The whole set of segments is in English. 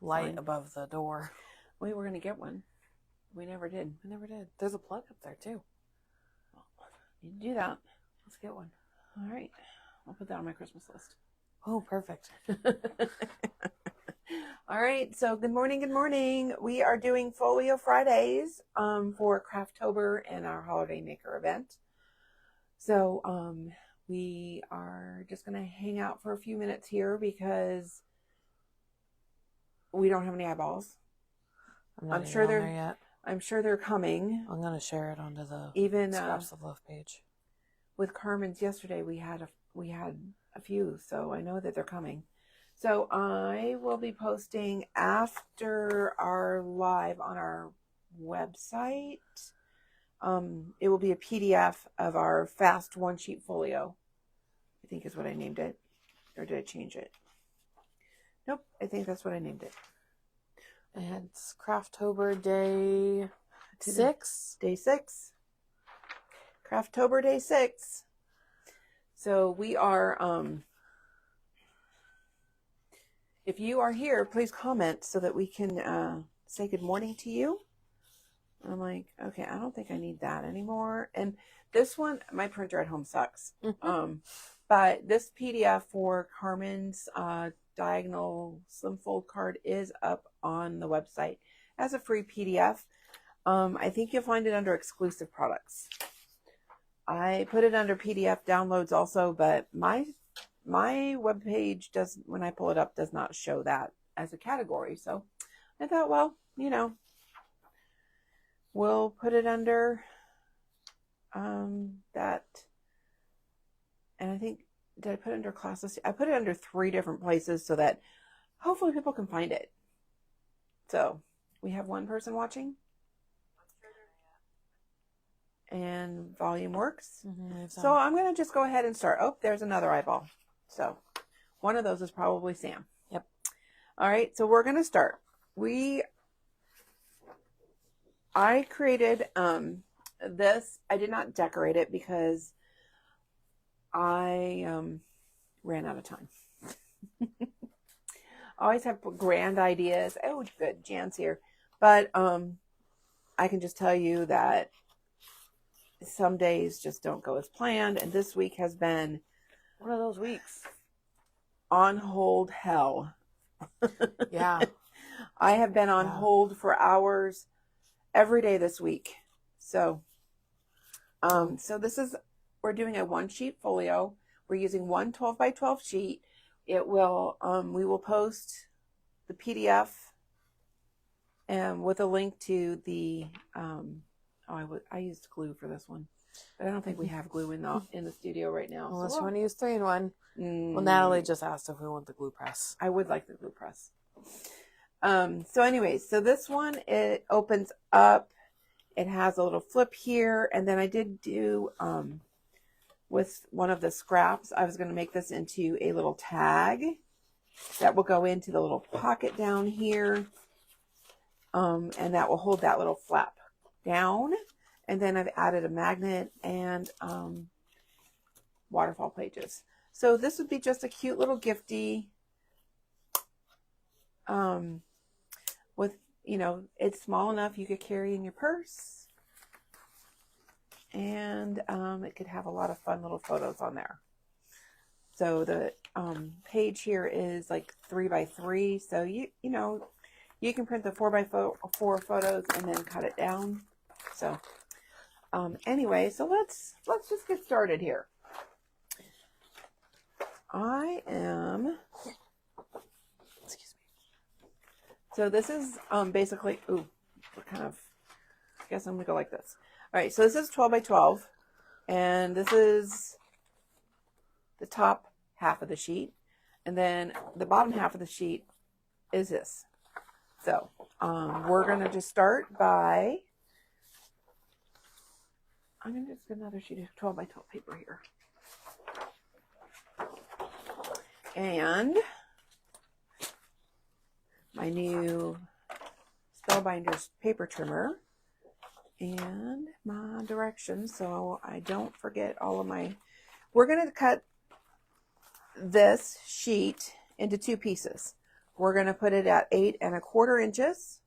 light above the door. We were going to get one. We never did. We never did. There's a plug up there too. Well, you do that. Let's get one. All right. I'll put that on my Christmas list. Oh, perfect. All right. So good morning. Good morning. We are doing Folio Fridays for Crafttober and our Holiday Maker event. So we are just going to hang out for a few minutes here because we don't have any eyeballs. I'm sure they're coming. I'm going to share it onto the Scraps of Love page. With Carmen's yesterday, we had a few, so I know that they're coming. So I will be posting after our live on our website. It will be a PDF of our fast one-sheet folio, I think is what I named it. Or did I change it? Nope, I think that's what I named it. And it's Crafttober Day 6. Day 6. Crafttober Day 6. So we are, if you are here, please comment so that we can say good morning to you. I'm like, okay, I don't think I need that anymore. And this one, my printer at home sucks. But this PDF for Carmen's diagonal slim fold card is up on the website as a free PDF. I think you'll find it under exclusive products. I put it under PDF downloads also, but my webpage does, when I pull it up, does not show that as a category. So I thought, well, you know, we'll put it under that. And I think, did I put it under classes? I put it under 3 different places so that hopefully people can find it. So we have one person watching. And volume works. So I'm going to just go ahead and start. Oh, there's another eyeball. So one of those is probably Sam. Yep. All right. So we're going to start. I created this. I did not decorate it because I ran out of time. I always have grand ideas. Oh, good. Jan's here. But I can just tell you that some days just don't go as planned. And this week has been one of those weeks. On hold hell. Yeah. I have been on hold for hours every day this week. So, we're doing a one-sheet folio. We're using one 12 by 12 sheet. It will, we will post the PDF and with a link to the, I used glue for this one, but I don't think we have glue in the studio right now. Unless you want to use 3-in-1. Well, Natalie just asked if we want the glue press. I would like the glue press. So anyways, so this one, it opens up. It has a little flip here. And then I did do, with one of the scraps, I was going to make this into a little tag that will go into the little pocket down here. And that will hold that little flap down. And then I've added a magnet and waterfall pages. So this would be just a cute little gifty with, you know, it's small enough you could carry in your purse. And it could have a lot of fun little photos on there. So the page here is like 3 by 3. So you know, you can print the 4 by 4 photos and then cut it down. So anyway, so let's just get started here. Excuse me. So this is basically, I guess I'm gonna go like this. All right, so this is 12 by 12, and this is the top half of the sheet, and then the bottom half of the sheet is this. So we're gonna just start by, I'm gonna just get another sheet of 12 by 12 paper here. And my new Spellbinders paper trimmer and my directions so I don't forget all of my, we're going to cut this sheet into 2 pieces. We're going to put it at 8¼ inches.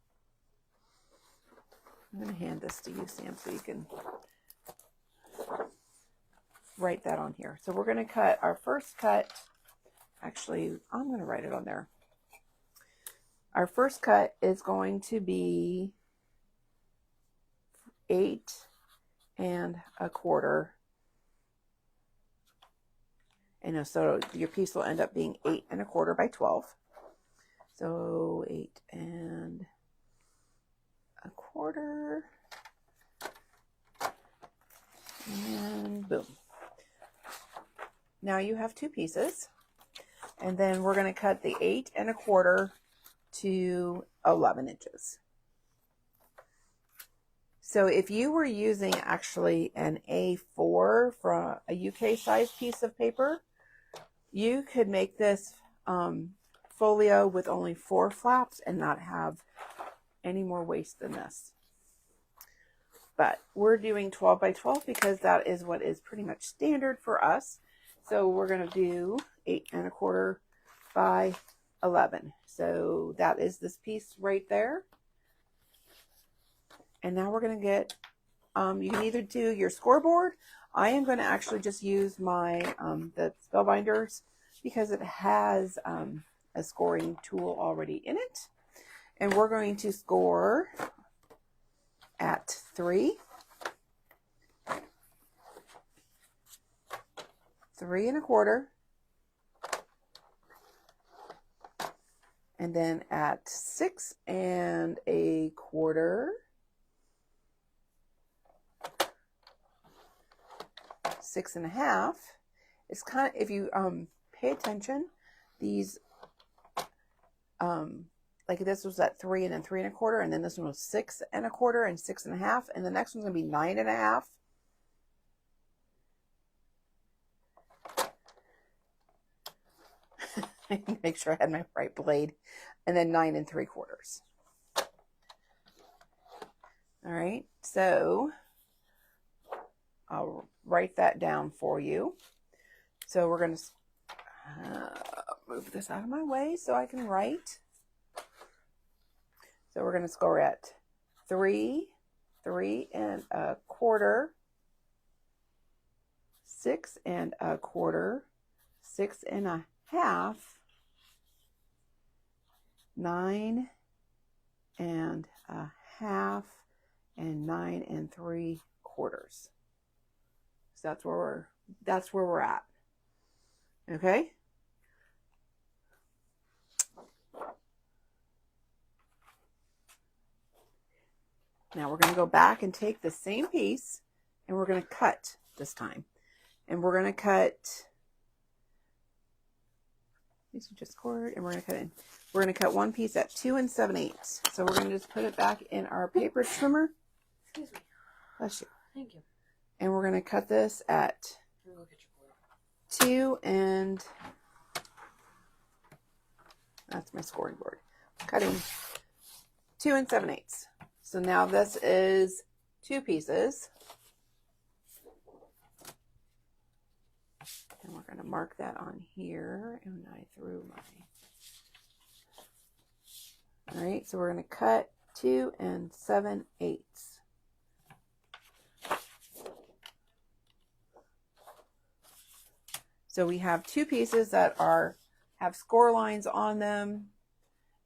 I'm going to hand this to you, Sam, so you can write that on here. So we're going to cut our first cut. Actually, I'm going to write it on there. Our first cut is going to be 8¼ and so your piece will end up being 8¼ by 12. So 8¼ and boom. Now you have two pieces, and then we're going to cut the 8¼ to 11 inches. So if you were using actually an A4 from a UK size piece of paper, you could make this folio with only 4 flaps and not have any more waste than this. But we're doing 12 by 12 because that is what is pretty much standard for us. So we're going to do 8¼ by 11. So that is this piece right there. And now we're going to get, you can either do your scoreboard. I am going to actually just use my, the Spellbinders because it has a scoring tool already in it. And we're going to score at 3, 3¼ and then at 6¼ 6½. It's kind of, if you pay attention, these like this was at 3 and then 3¼ and then this one was 6¼ and 6½, and the next one's gonna be 9½. Make sure I had my right blade, and then 9¾ All right, so I'll write that down for you. So we're going to move this out of my way so I can write. So we're going to score at 3, 3¼ 6¼ 6½, 9½ and 9¾ So that's where we're at. Okay? Now we're going to go back and take the same piece and we're going to cut this time. And we're going to cut, these are just cord, and we're going to cut in. We're going to cut one piece at 2 7/8. So we're going to just put it back in our paper trimmer. Excuse me. Bless you. Thank you. And we're going to cut this at 2 and that's my scoring board. Cutting 2 7/8. So now this is 2 pieces. And we're going to mark that on here. And I threw my... All right, so we're going to cut 2 7/8. So we have 2 pieces that have score lines on them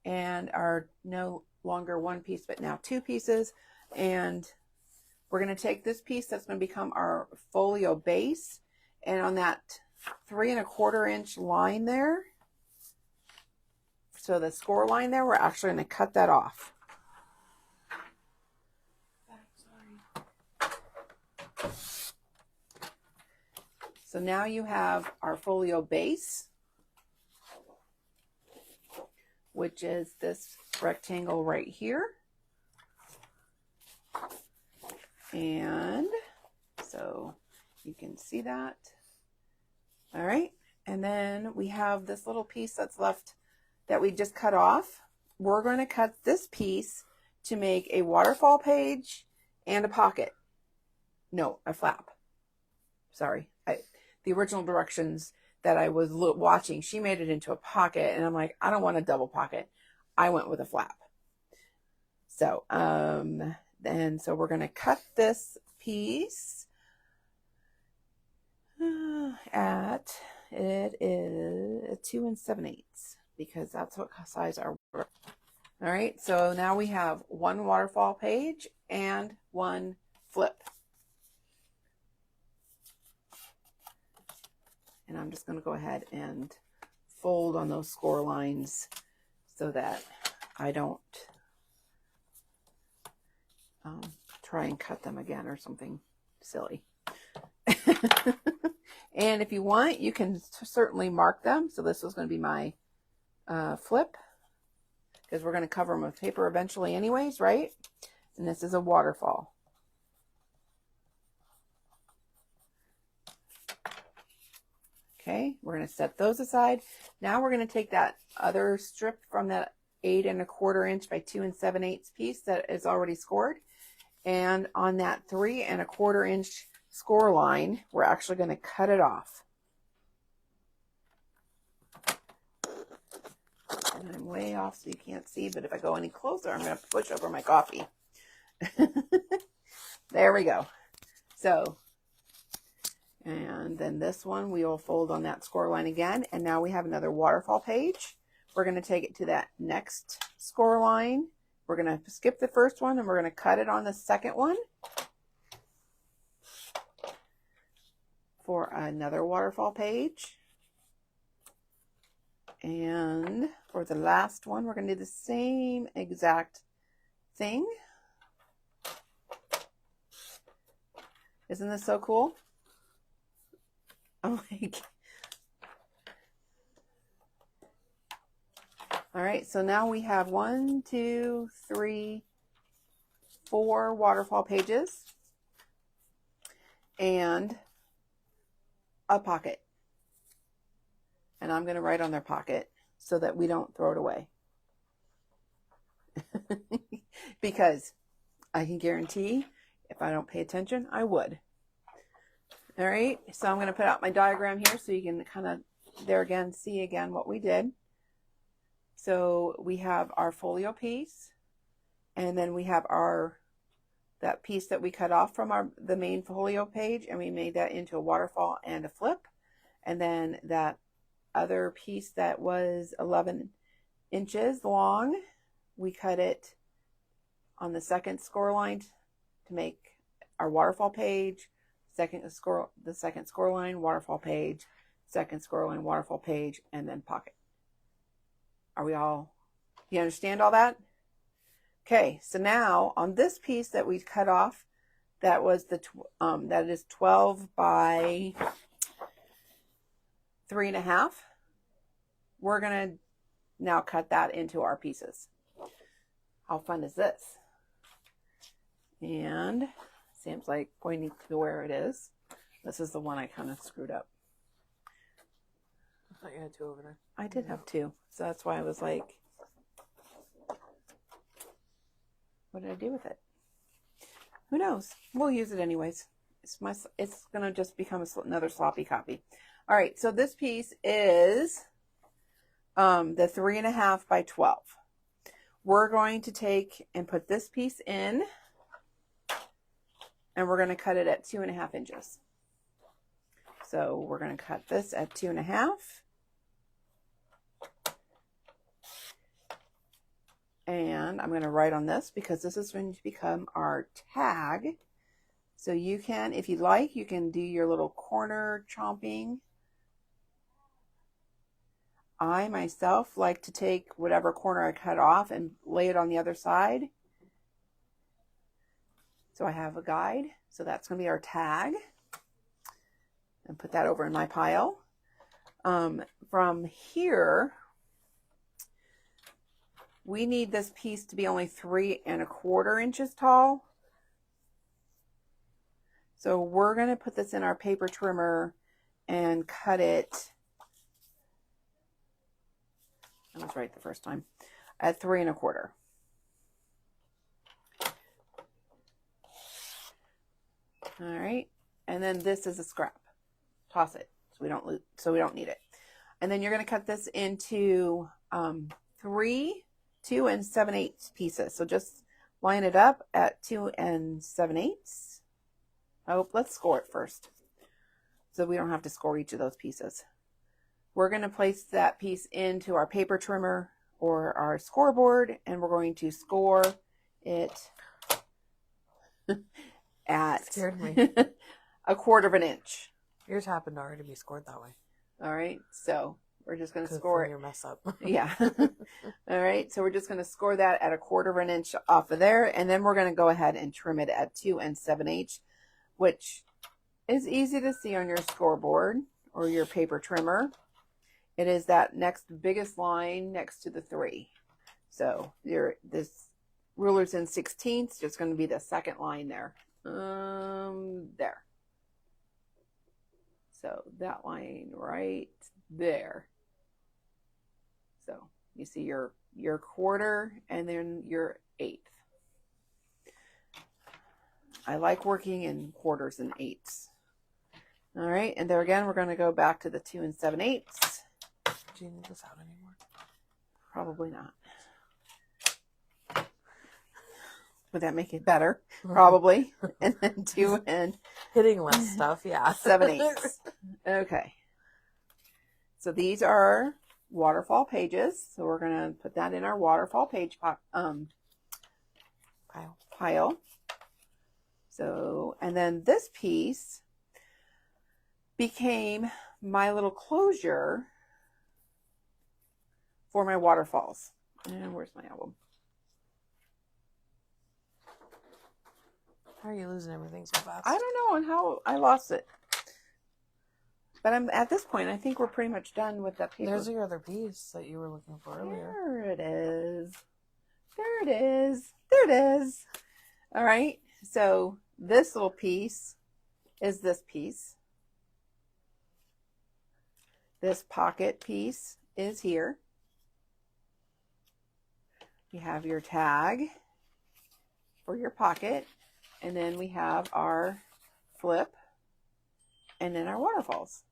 and are no longer 1 piece, but now 2 pieces. And we're going to take this piece that's going to become our folio base, and on that 3¼ inch line there, so the score line there, we're actually going to cut that off. So now you have our folio base, which is this rectangle right here. And so you can see that. All right. And then we have this little piece that's left that we just cut off. We're going to cut this piece to make a waterfall page and a pocket. No, a flap. Sorry. The original directions that I was watching, she made it into a pocket, and I'm like, I don't want a double pocket. I went with a flap. So, so we're going to cut this piece at, it is 2 7/8 because that's what size our work. All right, so now we have one waterfall page and one flip. And I'm just going to go ahead and fold on those score lines so that I don't try and cut them again or something silly. And if you want, you can certainly mark them. So this was going to be my flip, because we're going to cover them with paper eventually anyways, right? And this is a waterfall. Okay, we're going to set those aside. Now we're going to take that other strip from that 8 1/4 inch by 2 7/8 piece that is already scored. And on that 3 1/4 inch score line, we're actually going to cut it off. And I'm way off so you can't see, but if I go any closer, I'm going to push over my coffee. There we go. So, and then this one we will fold on that score line again. And now we have another waterfall page. We're going to take it to that next score line. We're going to skip the first one and we're going to cut it on the second one for another waterfall page. And for the last one, we're going to do the same exact thing. Isn't this so cool? Oh my God. All right, so now we have 1, 2, 3, 4 waterfall pages and a pocket. And I'm going to write on their pocket so that we don't throw it away. Because I can guarantee if I don't pay attention, I would. All right, so I'm going to put out my diagram here so you can kind of there again see again what we did. So we have our folio piece, and then we have that piece that we cut off from the main folio page, and we made that into a waterfall and a flip. And then that other piece that was 11 inches long, we cut it on the second score line to make our waterfall page. The second score line, waterfall page, second score line, waterfall page, and then pocket. Are we all, you understand all that? Okay, so now on this piece that we cut off, that was that is 12 by 3 1/2. We're gonna now cut that into our pieces. How fun is this? And Sam's like pointing to where it is. This is the one I kind of screwed up. I thought you had 2 over there. I did have 2, so that's why I was like, what did I do with it? Who knows? We'll use it anyways. It's gonna just become another sloppy copy. All right, so this piece is the 3 1/2 by 12. We're going to take and put this piece in, and we're going to cut it at 2 1/2 inches. So we're going to cut this at 2 1/2. And I'm going to write on this because this is going to become our tag. So you can, if you like, you can do your little corner chomping. I myself like to take whatever corner I cut off and lay it on the other side. So I have a guide. So that's going to be our tag. And put that over in my pile. From here, we need this piece to be only 3 1/4 inches tall. So we're going to put this in our paper trimmer and cut it. I was right the first time. At 3 1/4. All right. And then this is a scrap. Toss it. so we don't need it. And then you're going to cut this into 3 2 7/8 pieces. So just line it up at 2 7/8. Oh, let's score it first, so we don't have to score each of those pieces. We're going to place that piece into our paper trimmer or our scoreboard, and we're going to score it at Scared me. 1/4 inch. Yours happened already to be scored that way. All right, so we're just going to score it. Your mess up. Yeah. All right, so we're just going to score that at 1/4 inch off of there, and then we're going to go ahead and trim it at 2 7/8, which is easy to see on your scoreboard or your paper trimmer. It is that next biggest line next to the 3. So this ruler's in 16ths, just going to be the second line there. There. So that line right there. So you see your 1/4 and then your 1/8. I like working in 1/4s and 1/8s. All right, and there again, we're going to go back to the 2 7/8. Do you need this out anymore? Probably not. Would that make it better? Probably. And then 2 and hitting less stuff, yeah. 7/8. Okay. So these are waterfall pages. So we're going to put that in our waterfall page pile. So, and then this piece became my little closure for my waterfalls. And where's my album? How are you losing everything so fast? I don't know on how I lost it. But I'm at this point, I think we're pretty much done with that paper. There's your other piece that you were looking for earlier. There it is. There it is. There it is. All right. So this little piece is this piece. This pocket piece is here. You have your tag for your pocket. And then we have our flip and then our waterfalls.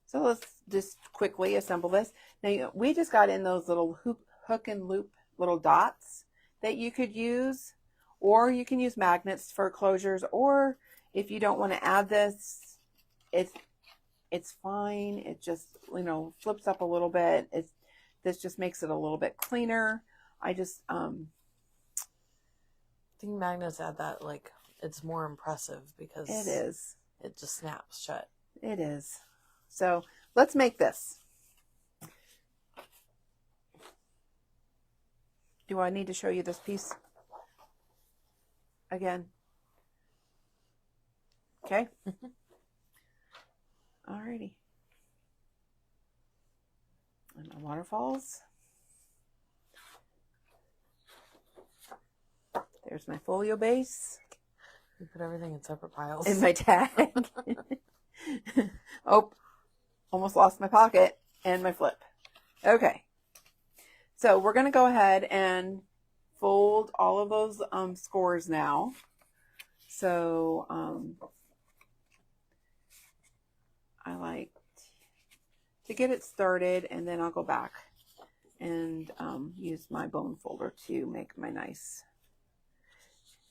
So let's just quickly assemble this. Now we just got in those little hook and loop little dots that you could use, or you can use magnets for closures, or if you don't want to add this, it's fine. It just, flips up a little bit. This just makes it a little bit cleaner. I just I think magnets add that, it's more impressive because it is. It just snaps shut. It is. So let's make this. Do I need to show you this piece again? Okay. Alrighty. And my waterfalls. There's my folio base. You put everything in separate piles. And my tag. Oh, almost lost my pocket and my flip. Okay. So we're going to go ahead and fold all of those scores now. So I like to get it started, and then I'll go back and use my bone folder to make my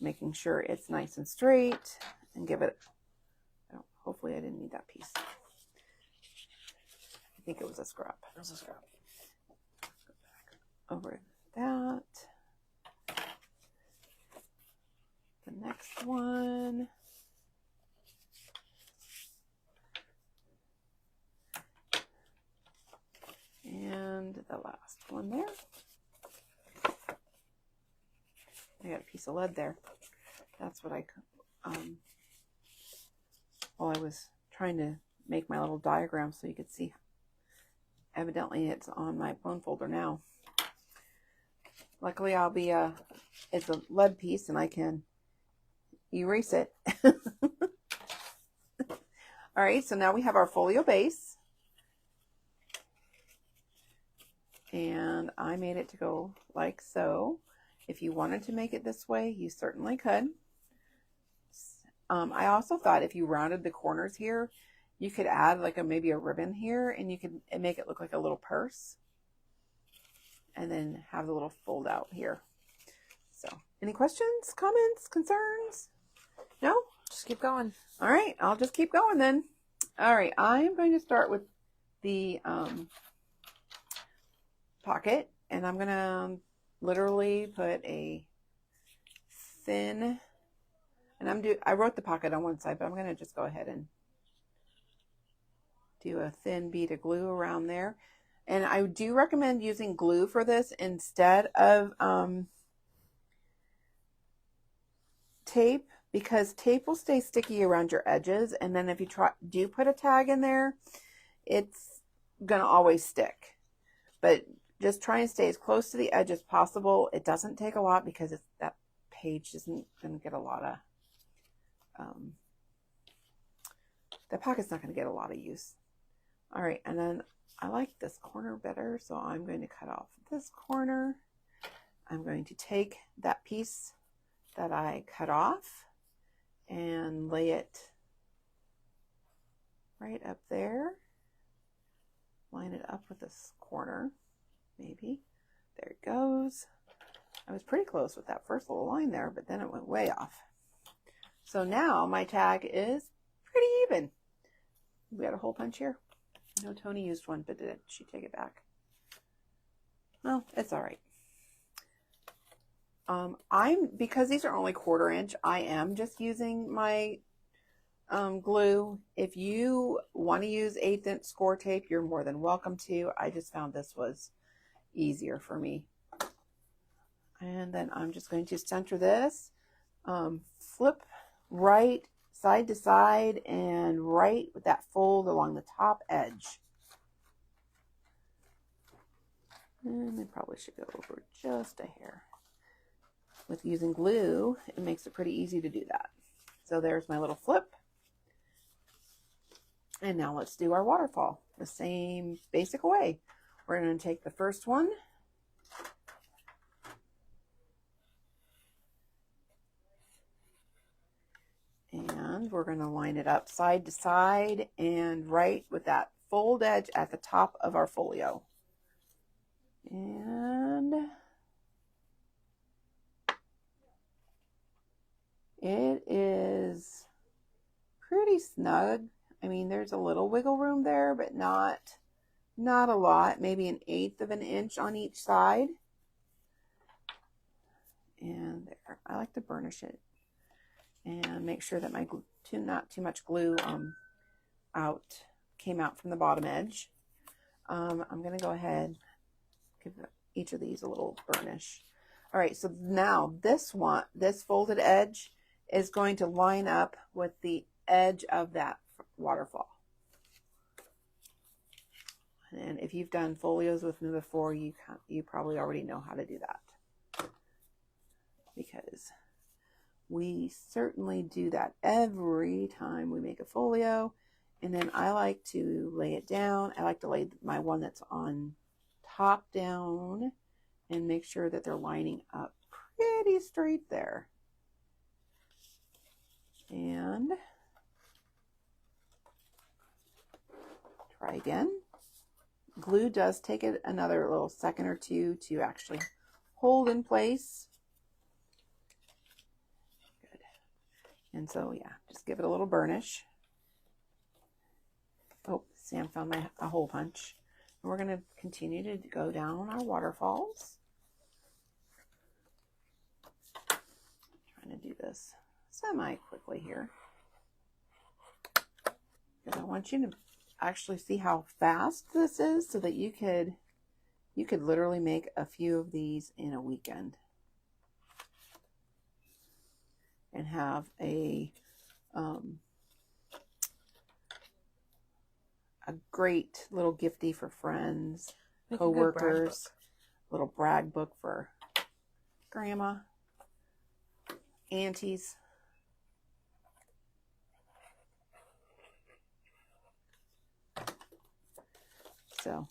making sure it's nice and straight, and give it, hopefully I didn't need that piece. I think it was a scrap. It was a scrap. Go back over that. The next one. And the last one there. I got a piece of lead there. That's what while I was trying to make my little diagram so you could see. Evidently it's on my bone folder now. Luckily it's a lead piece and I can erase it. All right, so now we have our folio base. And I made it to go like so. If you wanted to make it this way, you certainly could. I also thought if you rounded the corners here, you could add like maybe a ribbon here, and you could make it look like a little purse, and then have the little fold out here. So any questions, comments, concerns? No? Just keep going. All right, I'll just keep going then. All right, I'm going to start with the pocket, and I'm going to literally put a thin, and I wrote the pocket on one side, but I'm going to just go ahead and do a thin bead of glue around there. And I do recommend using glue for this instead of tape, because tape will stay sticky around your edges, and then if you do put a tag in there, it's gonna always stick. But just try and stay as close to the edge as possible. It doesn't take a lot, because that page isn't gonna get a lot of the pocket's not gonna get a lot of use. All right, and then I like this corner better, so I'm going to cut off this corner. I'm going to take that piece that I cut off and lay it right up there. Line it up with this corner, maybe. There it goes. I was pretty close with that first little line there, but then it went way off. So now my tag is pretty even. We got a hole punch here. I know Tony used one, but did she take it back? Well, it's all right. Because these are only 1/4 inch, I am just using my glue. If you want to use 1/8 inch score tape, you're more than welcome to. I just found this was easier for me. And then I'm just going to center this, flip right side to side, and right with that fold along the top edge. And I probably should go over just a hair. With using glue, it makes it pretty easy to do that. So there's my little flip. And now let's do our waterfall the same basic way. We're going to take the first one, and we're going to line it up side to side and right with that fold edge at the top of our folio. And it is pretty snug. I mean, there's a little wiggle room there, but not a lot. Maybe 1/8 of an inch on each side. And there, I like to burnish it and make sure that my not too much glue came out from the bottom edge. I'm going to go ahead, give each of these a little burnish. All right, so now this folded edge is going to line up with the edge of that waterfall. And if you've done folios with me before, you probably already know how to do that, because we certainly do that every time we make a folio. And then I like to lay it down. I like to lay my one that's on top down and make sure that they're lining up pretty straight there. And try again. Glue does take it another little second or two to actually hold in place. Good. And so, yeah, just give it a little burnish. Oh, Sam found a hole punch. And we're going to continue to go down our waterfalls. Trying to do this semi-quickly here, because I want you to actually see how fast this is, so that you could literally make a few of these in a weekend and have a great little gifty for friends, co-workers, little brag book for grandma, aunties. So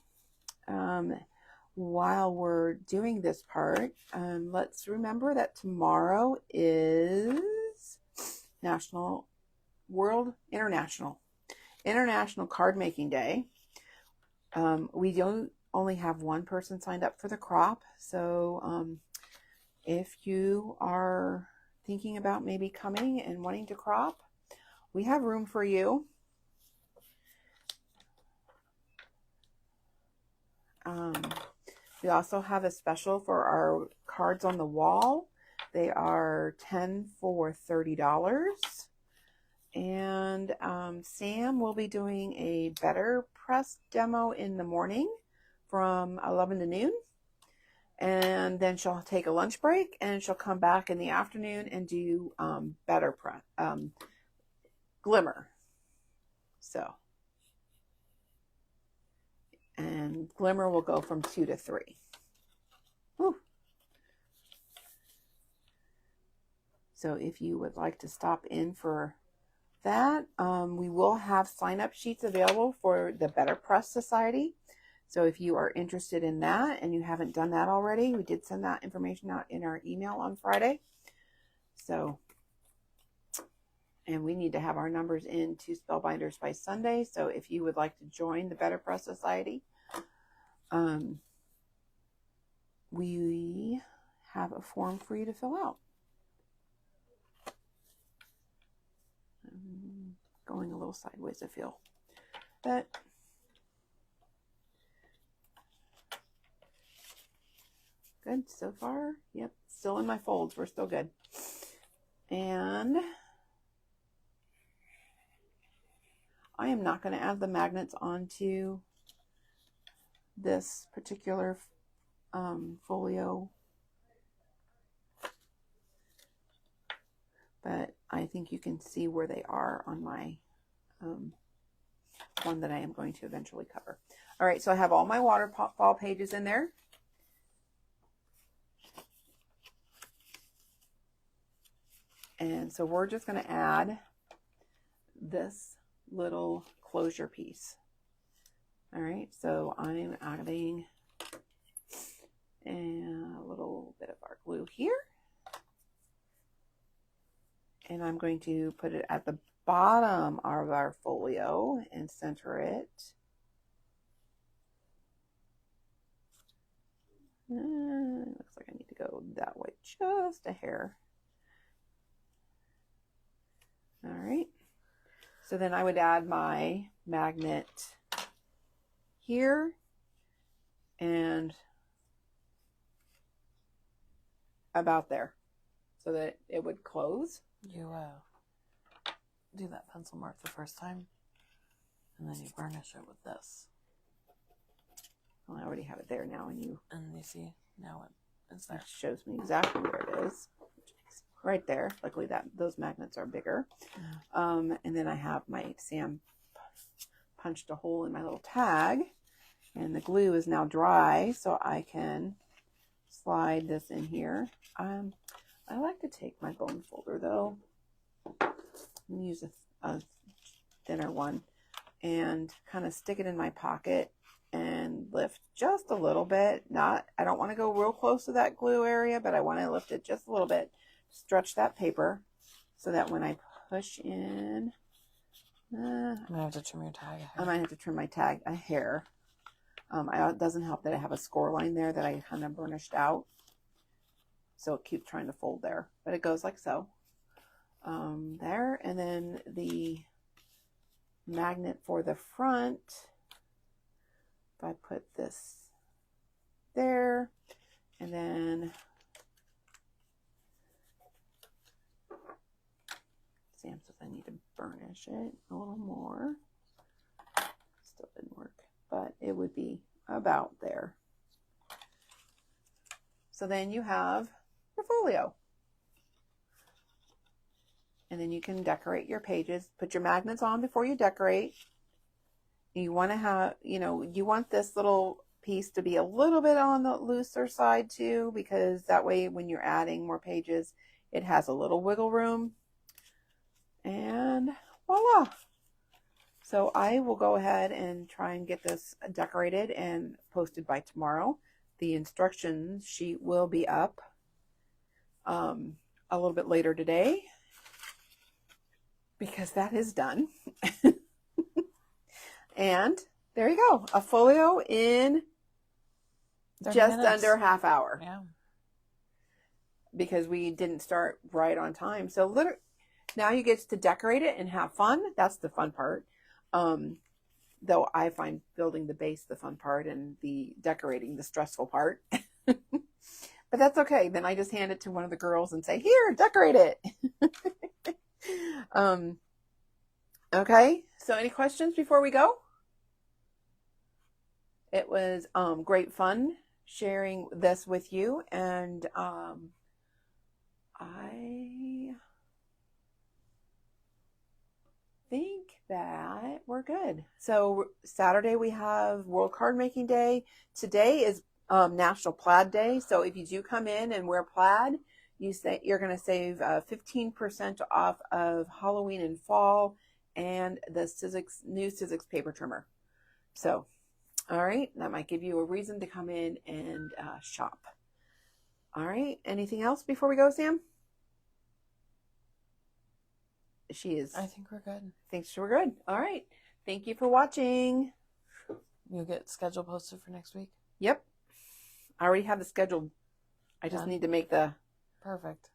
while we're doing this part, let's remember that tomorrow is International International Card Making Day. We don't only have one person signed up for the crop. So if you are thinking about maybe coming and wanting to crop, we have room for you. We also have a special for our cards on the wall. They are 10 for $30. And Sam will be doing a better press demo in the morning from 11 to noon. And then she'll take a lunch break and she'll come back in the afternoon and do better press, glimmer. So, and glimmer will go from 2 to 3. Whew. So if you would like to stop in for that, we will have sign-up sheets available for the Better Press Society. So if you are interested in that and you haven't done that already, we did send that information out in our email on Friday. So, and we need to have our numbers in to Spellbinders by Sunday. So if you would like to join the Better Press Society, we have a form for you to fill out. I'm going a little sideways, I feel. But good so far. Yep, still in my folds. We're still good. And I am not going to add the magnets onto this particular folio, but I think you can see where they are on my one that I am going to eventually cover. All right, so I have all my waterfall pages in there. And so we're just going to add this little closure piece. All right, so I'm adding a little bit of our glue here. And I'm going to put it at the bottom of our folio and center it. Looks like I need to go that way just a hair. All right. So then I would add my magnet here and about there so that it would close. You do that pencil mark the first time and then you burnish it with this. Well, I already have it there now, and you see now it's there. It shows me exactly where it is. Right there. Luckily those magnets are bigger. And then I have my Sam punched a hole in my little tag, and the glue is now dry, so I can slide this in here. I like to take my bone folder though and use a thinner one and kind of stick it in my pocket and lift just a little bit. I don't want to go real close to that glue area, but I want to lift it just a little bit. Stretch that paper so that when I push in, I'm gonna have to trim your tag. I might have to trim my tag a hair. It doesn't help that I have a score line there that I kind of burnished out, so it keeps trying to fold there, but it goes like so. There, and then the magnet for the front, if I put this there, and then Sam says I need to burnish it a little more. Still didn't work, but it would be about there. So then you have your folio. And then you can decorate your pages. Put your magnets on before you decorate. You want to have, you want this little piece to be a little bit on the looser side too, because that way when you're adding more pages, it has a little wiggle room. And voila. So I will go ahead and try and get this decorated and posted by tomorrow. The instructions sheet will be up a little bit later today, because that is done. And there you go. A folio in 30 just minutes. under a half hour. Yeah. Because we didn't start right on time. So literally, now you get to decorate it and have fun. That's the fun part. Though I find building the base the fun part and the decorating the stressful part. But that's okay. Then I just hand it to one of the girls and say, here, decorate it. Okay. So any questions before we go? It was great fun sharing this with you. And I think that we're good. So Saturday we have World Card Making Day. Today is National Plaid Day. So if you do come in and wear plaid, you're going to save 15% off of Halloween and fall and the new Sizzix paper trimmer. So, all right, that might give you a reason to come in and shop. All right, anything else before we go, Sam? She is. I think we're good. Thinks we're good. All right. Thank you for watching. You'll get schedule posted for next week? Yep. I already have the schedule. I just Done. need to make the Perfect.